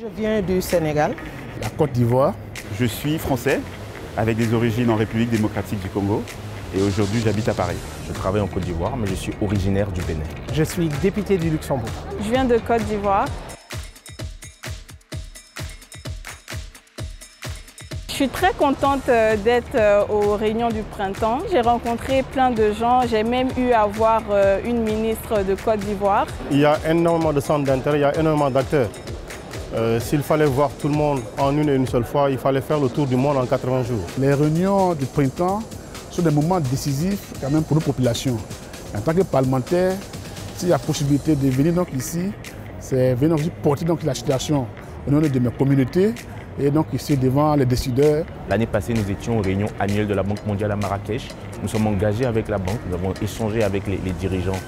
Je viens du Sénégal. La Côte d'Ivoire. Je suis français, avec des origines en République démocratique du Congo. Et aujourd'hui, j'habite à Paris. Je travaille en Côte d'Ivoire, mais je suis originaire du Bénin. Je suis député du Luxembourg. Je viens de Côte d'Ivoire. Je suis très contente d'être aux réunions du printemps. J'ai rencontré plein de gens. J'ai même eu à voir une ministre de Côte d'Ivoire. Il y a énormément de centres d'intérêt, il y a énormément d'acteurs. S'il fallait voir tout le monde en une seule fois, il fallait faire le tour du monde en 80 jours. Les réunions du printemps sont des moments décisifs quand même pour nos populations. En tant que parlementaire, s'il y a possibilité de venir donc ici, c'est venir aussi porter donc la situation au nom de mes communautés et donc ici devant les décideurs. L'année passée, nous étions aux réunions annuelles de la Banque mondiale à Marrakech. Nous sommes engagés avec la banque, nous avons échangé avec les dirigeants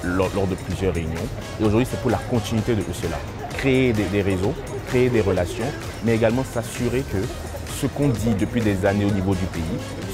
lors de plusieurs réunions. Et aujourd'hui, c'est pour la continuité de cela. Créer des réseaux, créer des relations, mais également s'assurer que ce qu'on dit depuis des années au niveau du pays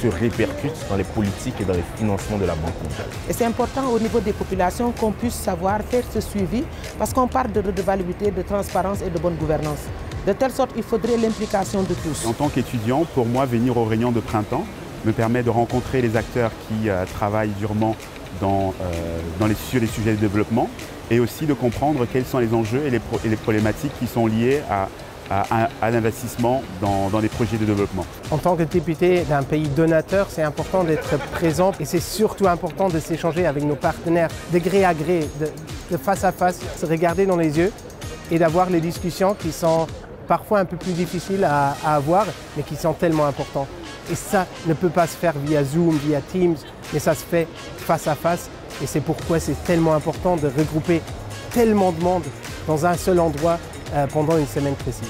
se répercute dans les politiques et dans les financements de la Banque mondiale. Et c'est important au niveau des populations qu'on puisse savoir faire ce suivi parce qu'on parle de redevabilité, de transparence et de bonne gouvernance. De telle sorte, il faudrait l'implication de tous. En tant qu'étudiant, pour moi, venir aux réunions de printemps me permet de rencontrer les acteurs qui travaillent durement sur les sujets de développement et aussi de comprendre quels sont les enjeux et les problématiques qui sont liées à l'investissement dans les projets de développement. En tant que député d'un pays donateur, c'est important d'être présent et c'est surtout important de s'échanger avec nos partenaires de gré à gré, de face à face, se regarder dans les yeux et d'avoir les discussions qui sont parfois un peu plus difficiles à avoir, mais qui sont tellement importantes. Et ça ne peut pas se faire via Zoom, via Teams, mais ça se fait face à face. Et c'est pourquoi c'est tellement important de regrouper tellement de monde dans un seul endroit pendant une semaine précise.